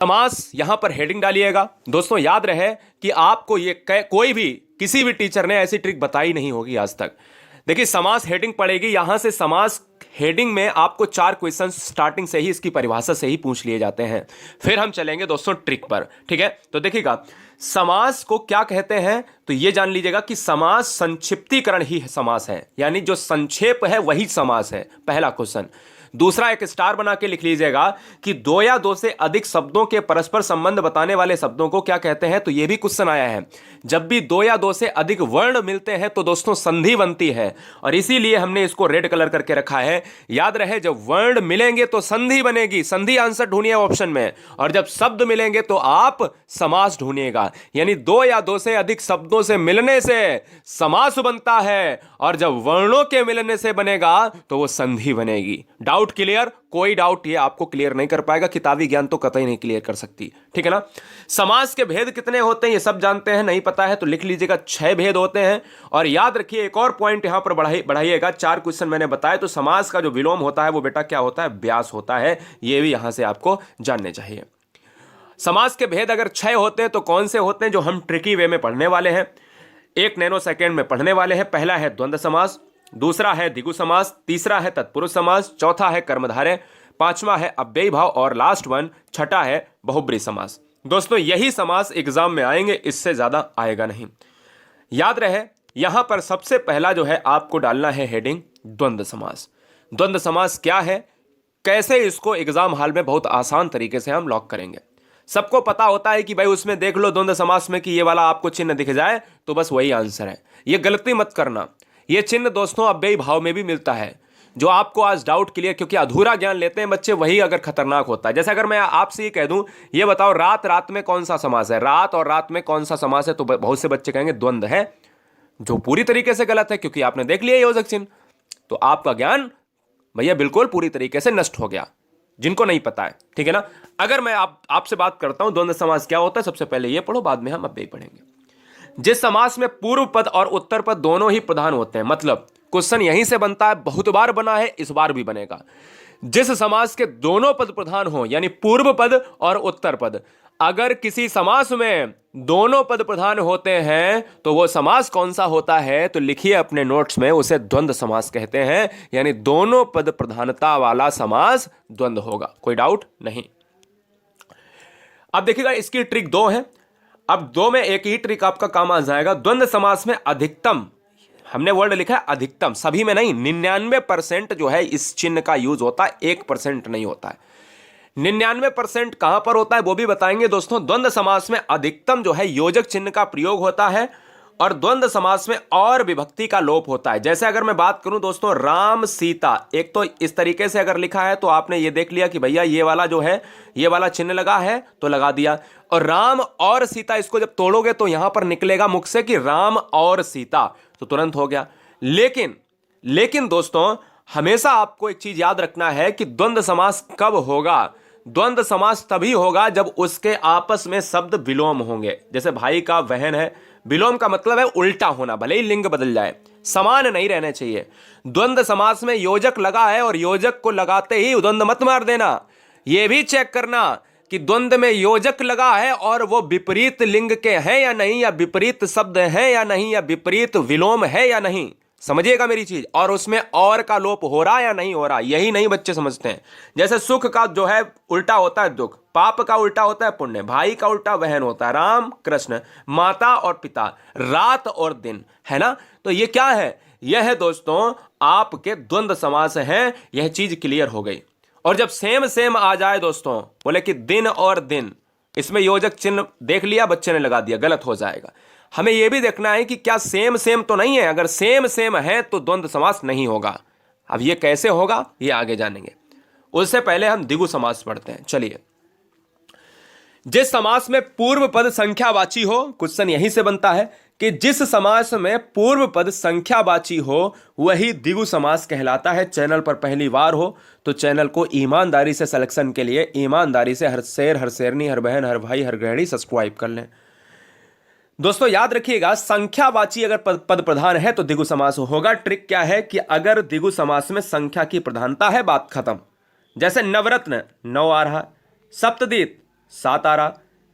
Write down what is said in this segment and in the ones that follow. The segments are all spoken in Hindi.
समास यहां पर हेडिंग डालिएगा। दोस्तों याद रहे कि आपको ये कोई भी किसी भी टीचर ने ऐसी ट्रिक बताई नहीं होगी आज तक। देखिए समास हेडिंग पड़ेगी, यहां से समास हेडिंग में आपको 4 क्वेश्चन स्टार्टिंग से ही इसकी परिभाषा से ही पूछ लिए जाते हैं। फिर हम चलेंगे दोस्तों ट्रिक पर, ठीक है। तो देखिएगा समास को क्या कहते हैं, तो ये जान लीजिएगा कि समास संक्षिप्तीकरण ही समास है, यानी जो संक्षेप है वही समास है, पहला क्वेश्चन। दूसरा एक स्टार बना के लिख लीजिएगा कि दो या दो से अधिक शब्दों के परस्पर संबंध बताने वाले शब्दों को क्या कहते हैं, तो यह भी क्वेश्चन आया है। जब भी दो या दो से अधिक वर्ण मिलते हैं तो दोस्तों संधि बनती है, और इसीलिए हमने इसको रेड कलर करके रखा है। याद रहे जब वर्ण मिलेंगे तो संधि बनेगी, संधि आंसर ढूंढिए ऑप्शन में, और जब शब्द मिलेंगे तो आप समास ढूंढिएगा। यानी दो या दो से अधिक शब्दों से मिलने से समास बनता है, और जब वर्णों के मिलने से बनेगा तो वो संधि बनेगी। Doubt clear? कोई डाउट ये आपको क्लियर नहीं कर पाएगा, किताबी ज्ञान तो कतई नहीं क्लियर कर सकती, ठीक है ना। समास के भेद कितने होते हैं ये सब जानते हैं, नहीं पता है तो लिख लीजिएगा 6 भेद होते हैं। और याद रखिए एक और पॉइंट यहां पर बढ़ाइएगा, 4 क्वेश्चन मैंने बताया, तो समास का जो विलोम होता है वो बेटा क्या होता है, व्यास होता है। ये भी यहां से आपको जानने चाहिए। समास के भेद अगर 6 होते हैं तो कौन से होते हैं, जो हम ट्रिकी वे में पढ़ने वाले हैं, 1 नैनो सेकेंड में पढ़ने वाले हैं। पहला है द्वंद्व समास, दूसरा है द्विगु समास, तीसरा है तत्पुरुष समास, चौथा है कर्मधारय, पांचवा है अव्ययी भाव, और लास्ट वन छठा है बहुब्रीहि समास। दोस्तों यही समास एग्जाम में आएंगे, इससे ज्यादा आएगा नहीं। याद रहे यहां पर सबसे पहला जो है आपको डालना है हेडिंग द्वंद्व समास। द्वंद्व समास क्या है, कैसे इसको एग्जाम हॉल में बहुत आसान तरीके से हम लॉक करेंगे। सबको पता होता है कि भाई उसमें देख लो द्वंद्व समास में कि ये वाला आपको चिन्ह दिख जाए तो बस वही आंसर है। ये गलती मत करना, ये चिन्ह दोस्तों अव्ययी भाव में भी मिलता है। जो आपको आज डाउट क्लियर, क्योंकि अधूरा ज्ञान लेते हैं बच्चे, वही अगर खतरनाक होता है। जैसे अगर मैं आपसे ये कह दूं, ये बताओ रात रात में कौन सा समास है, रात और रात में कौन सा समास है, तो बहुत से बच्चे कहेंगे द्वंद्व है, जो पूरी तरीके से गलत है, क्योंकि आपने देख लिया योजक चिन्ह। तो आपका ज्ञान भैया बिल्कुल पूरी तरीके से नष्ट हो गया, जिनको नहीं पता है, ठीक है ना। अगर मैं आपसे बात करता हूं द्वंद्व समास क्या होता है, सबसे पहले ये पढ़ो, बाद में हम अव्ययी पढ़ेंगे। जिस समास में पूर्व पद और उत्तर पद दोनों ही प्रधान होते हैं, मतलब क्वेश्चन यहीं से बनता है, बहुत बार बना है, इस बार भी बनेगा। जिस समास के दोनों पद प्रधान हो, यानी पूर्व पद और उत्तर पद, अगर किसी समास में दोनों पद प्रधान होते हैं तो वो समास कौन सा होता है, तो लिखिए अपने नोट्स में, उसे द्वंद्व समास कहते हैं। यानी दोनों पद प्रधानता वाला समास द्वंद्व होगा, कोई डाउट नहीं। अब देखिएगा इसकी ट्रिक 2 है। अब 2 में एक ही ट्रिक आपका काम आ जाएगा। द्वंद्व समास में अधिकतम, हमने वर्ड लिखा है अधिकतम, सभी में नहीं, 99% जो है इस चिन्ह का यूज होता है, 1% नहीं होता है। 99% कहां पर होता है वो भी बताएंगे दोस्तों। द्वंद्व समास में अधिकतम जो है योजक चिन्ह का प्रयोग होता है, और द्वंद्व समास में और विभक्ति का लोप होता है। जैसे अगर मैं बात करूं दोस्तों राम सीता, एक तो इस तरीके से अगर लिखा है तो आपने ये देख लिया कि भैया ये वाला जो है, ये वाला चिन्ह लगा है तो लगा दिया, और राम और सीता इसको जब तोड़ोगे तो यहां पर निकलेगा मुख से कि राम और सीता, तो तुरंत हो गया। लेकिन दोस्तों हमेशा आपको एक चीज याद रखना है कि द्वंद्व समास कब होगा। द्वंद्व समास तभी होगा जब उसके आपस में शब्द विलोम होंगे। जैसे भाई का बहन है, विलोम का मतलब है उल्टा होना, भले ही लिंग बदल जाए, समान नहीं रहने चाहिए। द्वंद्व समास में योजक लगा है और योजक को लगाते ही द्वंद्व मत मार देना। यह भी चेक करना कि द्वंद्व में योजक लगा है और वो विपरीत लिंग के हैं या नहीं, या विपरीत शब्द हैं या नहीं, या विपरीत विलोम है या नहीं। समझिएगा मेरी चीज। और उसमें और का लोप हो रहा या नहीं हो रहा, यही नहीं बच्चे समझते हैं। जैसे सुख का जो है उल्टा होता है दुख, पाप का उल्टा होता है पुण्य, भाई का उल्टा बहन होता है, राम कृष्ण, माता और पिता, रात और दिन, है ना। तो ये क्या है, यह है दोस्तों आपके द्वंद्व समास हैं। यह चीज क्लियर हो गई। और जब सेम सेम आ जाए दोस्तों, बोले कि दिन और दिन, इसमें योजक चिन्ह देख लिया बच्चे ने लगा दिया, गलत हो जाएगा। हमें यह भी देखना है कि क्या सेम सेम तो नहीं है। अगर सेम सेम है तो द्वंद्व समास नहीं होगा। अब ये कैसे होगा ये आगे जानेंगे, उससे पहले हम द्विगु समास पढ़ते हैं। चलिए, जिस समास में पूर्व पद संख्यावाची हो, क्वेश्चन यहीं से बनता है कि जिस समास में पूर्व पद संख्यावाची हो वही द्विगु समास कहलाता है। चैनल पर पहली बार हो तो चैनल को ईमानदारी से सिलेक्शन के लिए ईमानदारी से हर शेर, हर शेरनी, हर बहन, हर भाई, हर गृहिणी सब्सक्राइब कर लें। दोस्तों याद रखिएगा, संख्यावाची अगर पद प्रधान है तो द्विगु समास होगा। ट्रिक क्या है कि अगर द्विगु समास में संख्या की प्रधानता है, बात खत्म। जैसे नवरत्न 9 आ रहा, सप्तदीप 7 आरा,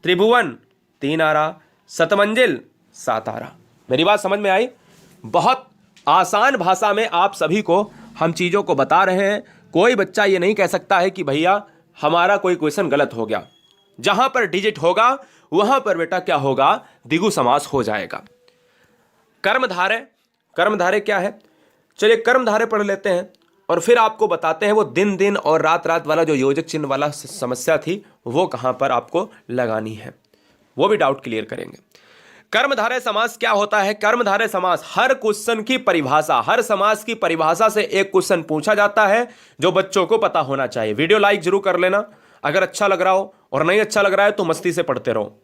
त्रिभुवन 3 आरा, सतमंजिल 7 आरा। मेरी बात समझ में आई? बहुत आसान भाषा में आप सभी को हम चीज़ों को बता रहे हैं। कोई बच्चा ये नहीं कह सकता है कि भैया हमारा कोई क्वेश्चन गलत हो गया। जहां पर डिजिट होगा वहां पर बेटा क्या होगा, द्विगु समास हो जाएगा। कर्मधारय, कर्मधारय क्या है? चलिए कर्मधारय पढ़ लेते हैं और फिर आपको बताते हैं वो दिन दिन और रात रात वाला जो योजक चिन्ह वाला समस्या थी वो कहां पर आपको लगानी है, वो भी डाउट क्लियर करेंगे। कर्मधारय समास क्या होता है? कर्मधारय समास हर क्वेश्चन की परिभाषा, हर समास की परिभाषा से एक क्वेश्चन पूछा जाता है जो बच्चों को पता होना चाहिए। वीडियो लाइक जरूर कर लेना अगर अच्छा लग रहा हो, और नहीं अच्छा लग रहा है तो मस्ती से पढ़ते रहो।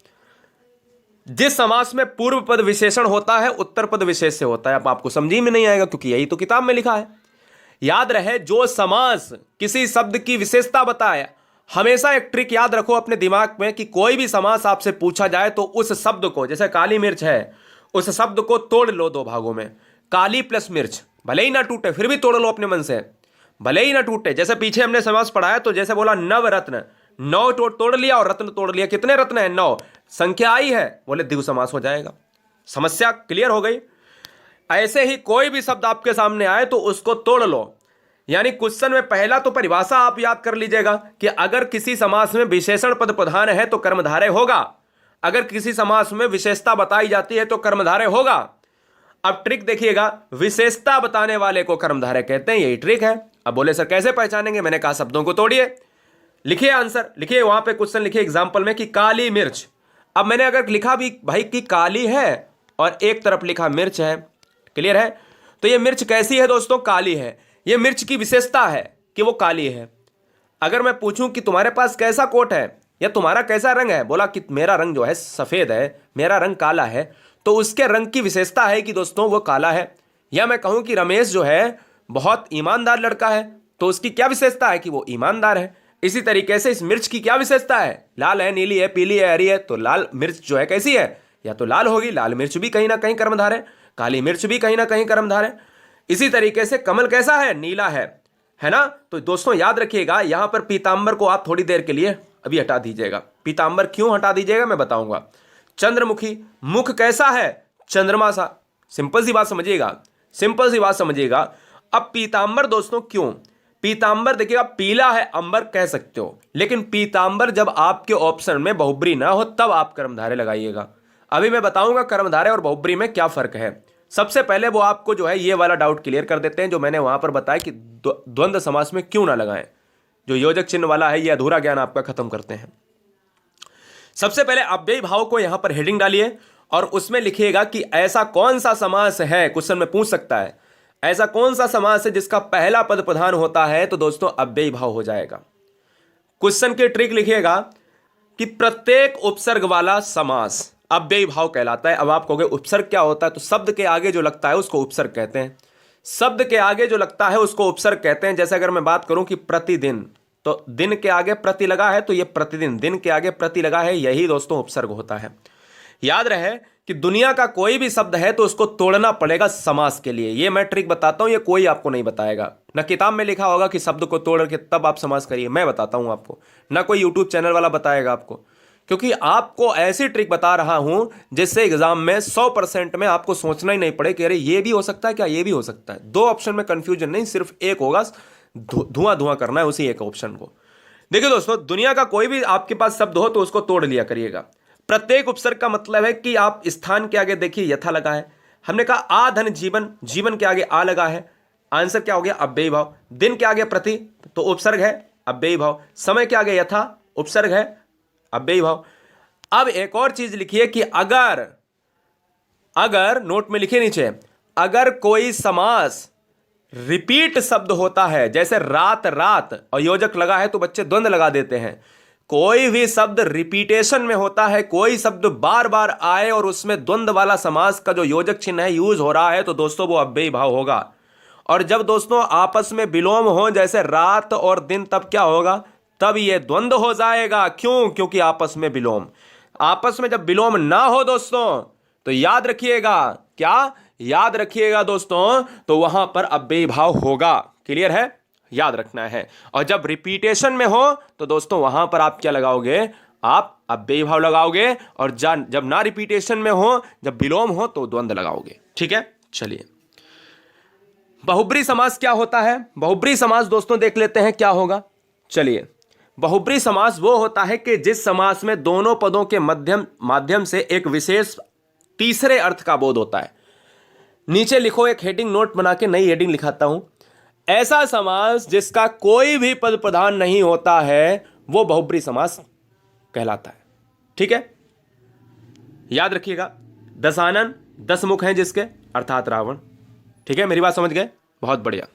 जिस समास में पूर्व पद विशेषण होता है उत्तर पद विशेष से होता है। अब आपको समझी में नहीं आएगा क्योंकि यही तो किताब में लिखा है। याद रहे जो समास किसी शब्द की विशेषता बताए, हमेशा एक ट्रिक याद रखो अपने दिमाग में कि कोई भी समास आपसे पूछा जाए तो उस शब्द को, जैसे काली मिर्च है, उस शब्द को तोड़ लो 2 भागों में। काली प्लस मिर्च, भले ही ना टूटे फिर भी तोड़ लो अपने मन से, भले ही ना टूटे। जैसे पीछे हमने समास पढ़ाया तो जैसे बोला नवरत्न, 9 तोड़ लिया और रत्न तोड़ लिया। कितने रत्न है? 9। संख्या आई है, बोले द्विगु समास हो जाएगा। समस्या क्लियर हो गई। ऐसे ही कोई भी शब्द आपके सामने आए तो उसको तोड़ लो। यानी क्वेश्चन में पहला तो परिभाषा आप याद कर लीजिएगा कि अगर किसी समास में विशेषण पद प्रधान है तो कर्मधारय होगा, अगर किसी समास में विशेषता बताई जाती है तो कर्मधारय होगा। अब ट्रिक देखिएगा, विशेषता बताने वाले को कर्मधारय कहते हैं, यही ट्रिक है। अब बोले सर कैसे पहचानेंगे? मैंने कहा शब्दों को तोड़िए, लिखिए आंसर, लिखिए वहां पे क्वेश्चन लिखिए एग्जाम्पल में कि काली मिर्च। अब मैंने अगर लिखा भी भाई कि काली है और एक तरफ लिखा मिर्च है, क्लियर है? तो ये मिर्च कैसी है दोस्तों? काली है। ये मिर्च की विशेषता है कि वो काली है। अगर मैं पूछूं कि तुम्हारे पास कैसा कोट है या तुम्हारा कैसा रंग है, बोला कि मेरा रंग जो है सफेद है, मेरा रंग काला है, तो उसके रंग की विशेषता है कि दोस्तों वो काला है। या मैं कहूं कि रमेश जो है बहुत ईमानदार लड़का है, तो उसकी क्या विशेषता है कि वो ईमानदार है। इसी तरीके से इस मिर्च की क्या विशेषता है? लाल है, नीली है, पीली है, हरी है। तो लाल मिर्च जो है कैसी है? या तो लाल होगी, लाल मिर्च भी कहीं ना कहीं कर्मधारय है, काली मिर्च भी कहीं ना कहीं कर्मधारय है। इसी तरीके से कमल कैसा है? नीला है ना? तो दोस्तों याद रखिएगा, यहां पर पीतांबर को आप थोड़ी देर के लिए अभी हटा दीजिएगा। पीतांबर क्यों हटा दीजिएगा मैं बताऊंगा। चंद्रमुखी, मुख कैसा है? चंद्रमा सा। सिंपल सी बात समझिएगा, सिंपल सी बात समझिएगा। अब पीतांबर दोस्तों क्यों? पीतांबर देखिएगा, पीला है अंबर कह सकते हो, लेकिन पीतांबर जब आपके ऑप्शन में बहुब्री ना हो तब आप कर्मधारय लगाइएगा। अभी मैं बताऊंगा कर्मधारय और बहुब्री में क्या फर्क है। सबसे पहले वो आपको जो है ये वाला डाउट क्लियर कर देते हैं जो मैंने वहां पर बताया कि द्वंद्व समास में क्यों ना लगाएं। जो योजक चिन्ह वाला है ये अधूरा ज्ञान आपका खत्म करते हैं। सबसे पहले अव्ययी भाव को यहां पर हेडिंग डालिए और उसमें लिखिएगा कि ऐसा कौन सा समास है, क्वेश्चन में पूछ सकता है, ऐसा कौन सा समास है जिसका पहला पद प्रधान होता है, तो दोस्तों अव्ययी भाव हो जाएगा। क्वेश्चन की ट्रिक लिखिएगा कि प्रत्येक उपसर्ग वाला समास अव्ययी भाव कहलाता है। अब आप कहोगे उपसर्ग क्या होता है? तो शब्द के आगे जो लगता है उसको उपसर्ग कहते हैं। शब्द के आगे जो लगता है उसको उपसर्ग कहते हैं। जैसे अगर मैं बात करूं कि प्रतिदिन, तो दिन के आगे प्रति लगा है तो ये प्रतिदिन, दिन के आगे प्रति लगा है, यही दोस्तों उपसर्ग होता है। याद रहे कि दुनिया का कोई भी शब्द है तो उसको तोड़ना पड़ेगा समास के लिए। ये मैं ट्रिक बताता हूं, ये कोई आपको नहीं बताएगा। ना किताब में लिखा होगा कि शब्द को तोड़ के तब आप समास करिए, मैं बताता हूं आपको। ना कोई यूट्यूब चैनल वाला बताएगा आपको, क्योंकि आपको ऐसी ट्रिक बता रहा हूं जिससे एग्जाम में 100% में आपको सोचना ही नहीं पड़े कि अरे ये भी हो सकता है क्या, ये भी हो सकता है। 2 ऑप्शन में कंफ्यूजन नहीं, सिर्फ एक होगा, धुआं धुआं करना है उसी एक ऑप्शन को। देखिए दोस्तों, दुनिया का कोई भी आपके पास शब्द हो तो उसको तोड़ लिया करिएगा। प्रत्येक उपसर्ग का मतलब है कि आप स्थान के आगे देखिए यथा लगा है, हमने कहा आ धन जीवन, जीवन के आगे आ लगा है, आंसर क्या हो गया? अव्ययी भाव। दिन के आगे प्रति तो उपसर्ग है, अव्ययी भाव। समय के आगे यथा उपसर्ग है, अव्ययी भाव। अब एक और चीज लिखिए कि अगर नोट में लिखिए नीचे, अगर कोई समास रिपीट शब्द होता है, जैसे रात रात और योजक लगा है तो बच्चे द्वंद्व लगा देते हैं। कोई भी शब्द रिपीटेशन में होता है, कोई शब्द बार बार आए और उसमें द्वंद्व वाला समास का जो योजक चिन्ह है यूज हो रहा है, तो दोस्तों वो अव्ययी भाव होगा। और जब दोस्तों आपस में विलोम हो, जैसे रात और दिन, तब क्या होगा? तब ये द्वंद्व हो जाएगा। क्यों? क्योंकि आपस में विलोम। आपस में जब विलोम ना हो दोस्तों तो याद रखिएगा, क्या याद रखिएगा दोस्तों, तो वहां पर अव्ययी भाव होगा। क्लियर है? याद रखना है। और जब रिपीटेशन में हो तो दोस्तों वहां पर आप क्या लगाओगे? आप अव्ययी भाव लगाओगे, और जब ना रिपीटेशन में हो, जब विलोम हो, तो द्वंद्व लगाओगे। ठीक है, चलिए बहुब्री समास क्या होता है? बहुब्री समास दोस्तों देख लेते हैं क्या होगा। चलिए, बहुब्री समास वो होता है कि जिस समास में दोनों पदों के माध्यम से एक विशेष तीसरे अर्थ का बोध होता है। नीचे लिखो, एक हेडिंग नोट बना के नई हेडिंग लिखाता हूं। ऐसा समास जिसका कोई भी पद प्रधान नहीं होता है वो बहुब्री समास कहलाता है। ठीक है, याद रखिएगा, दशानन 10 मुख हैं जिसके, अर्थात रावण। ठीक है, मेरी बात समझ गए? बहुत बढ़िया।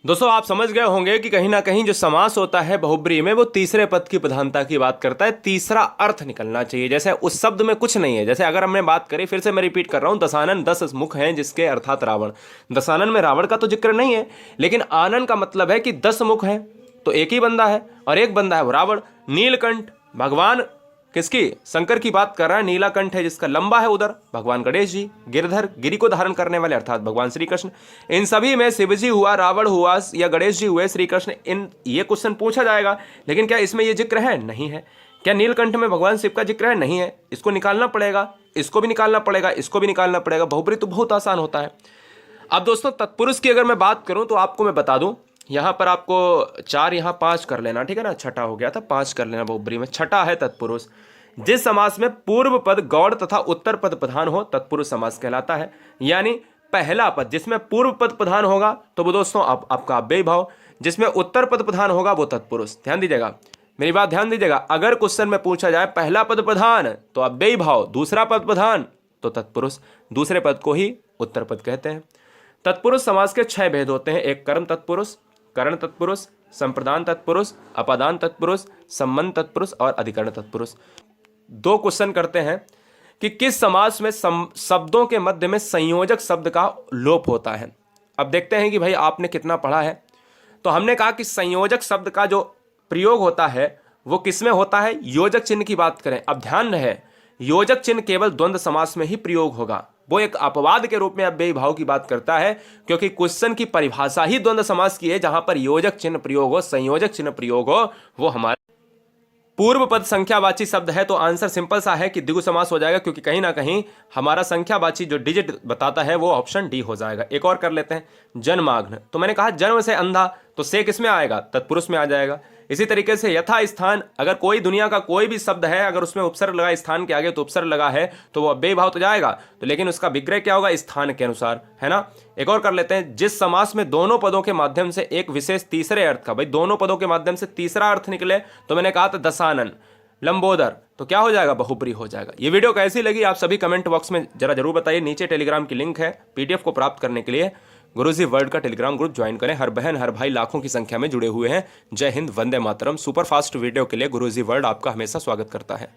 दोस्तों आप समझ गए होंगे कि कहीं ना कहीं जो समास होता है बहुब्री में वो तीसरे पद की प्रधानता की बात करता है, तीसरा अर्थ निकलना चाहिए। जैसे उस शब्द में कुछ नहीं है, जैसे अगर हमने बात करी, फिर से मैं रिपीट कर रहा हूं, दशानन 10 मुख हैं जिसके, अर्थात रावण। दशानन में रावण का तो जिक्र नहीं है, लेकिन आनन का मतलब है कि 10 मुख हैं, तो एक ही बंदा है, और एक बंदा है वो रावण। नीलकंठ भगवान किसकी? शंकर की बात कर रहा है। नीलाकंठ है जिसका लंबा है उधर, भगवान गणेश जी। गिरधर, गिरि को धारण करने वाले, अर्थात भगवान श्री कृष्ण। इन सभी में शिव जी हुआ, रावण हुआ, या गणेश जी हुए, श्री कृष्ण। ये क्वेश्चन पूछा जाएगा, लेकिन क्या इसमें ये जिक्र है? नहीं है। क्या नीलकंठ में भगवान शिव का जिक्र है? नहीं है। इसको निकालना पड़ेगा, इसको भी निकालना पड़ेगा, इसको भी निकालना पड़ेगा। बहुब्री तो बहुत आसान होता है। अब दोस्तों तत्पुरुष की अगर मैं बात करूं तो आपको मैं बता दूं, यहां पर आपको 4, यहां 5 कर लेना। ठीक है ना, छठा हो गया था, 5 कर लेना बहुब्री में। छठा है तत्पुरुष। जिस समास में पूर्व पद गौड़ तथा उत्तर पद प्रधान हो, तत्पुरुष समास कहलाता है। यानी पहला पद जिसमें पूर्व पद प्रधान होगा तो वो दोस्तों आपका अव्ययी भाव, जिसमें उत्तर पद प्रधान होगा वो तत्पुरुष। ध्यान दीजिएगा, मेरी बात ध्यान दीजिएगा। अगर क्वेश्चन में पूछा जाए पहला पद प्रधान तो अव्ययी भाव, दूसरा पद प्रधान तो तत्पुरुष, दूसरे पद को ही उत्तर पद कहते हैं। तत्पुरुष समास के 6 भेद होते हैं। एक कर्म तत्पुरुष, करण तत्पुरुष, संप्रदान तत्पुरुष, अपादान तत्पुरुष, संबंध तत्पुरुष और अधिकरण तत्पुरुष। 2 क्वेश्चन करते हैं कि किस समास में शब्दों के मध्य में संयोजक शब्द का लोप होता है। अब देखते हैं कि भाई आपने कितना पढ़ा है। तो हमने कहा कि संयोजक शब्द का जो प्रयोग होता है वो किसमें होता है? योजक चिन्ह की बात करें। अब ध्यान रहे, योजक चिन्ह केवल द्वंद्व समास में ही प्रयोग होगा। वो एक अपवाद के रूप में अव्ययी भाव की बात करता है, क्योंकि क्वेश्चन की परिभाषा ही द्वंद्व समास की है, जहां पर योजक चिन्ह प्रयोग हो, संयोजक चिन्ह प्रयोग हो। वो हमारे पूर्व पद संख्यावाची शब्द है, तो आंसर सिंपल सा है कि द्विगु समास हो जाएगा, क्योंकि कहीं ना कहीं हमारा संख्यावाची जो डिजिट बताता है वो ऑप्शन डी हो जाएगा। एक और कर लेते हैं, जन्माग्न। तो मैंने कहा जन्म से अंधा, तो से किस में आएगा? तत्पुरुष में आ जाएगा। इसी तरीके से यथा स्थान, अगर कोई दुनिया का कोई भी शब्द है, अगर उसमें उपसर्ग लगा स्थान के आगे तो उपसर्ग लगा है तो वो अव्ययी भाव तो जाएगा, तो लेकिन उसका विग्रह क्या होगा? स्थान के अनुसार, है ना। एक और कर लेते हैं, जिस समास में दोनों पदों के माध्यम से एक विशेष तीसरे अर्थ का, भाई दोनों पदों के माध्यम से तीसरा अर्थ निकले, तो मैंने कहा था दशानन, लंबोदर, तो क्या हो जाएगा? बहुब्री हो जाएगा। ये वीडियो कैसी लगी आप सभी कमेंट बॉक्स में जरूर बताइए। नीचे टेलीग्राम की लिंक है, पीडीएफ को प्राप्त करने के लिए गुरुजी वर्ल्ड का टेलीग्राम ग्रुप ज्वाइन करें। हर बहन हर भाई लाखों की संख्या में जुड़े हुए हैं। जय Hind, Vande Mataram. Super fast video के लिए गुरुजी वर्ल्ड आपका हमेशा स्वागत करता है।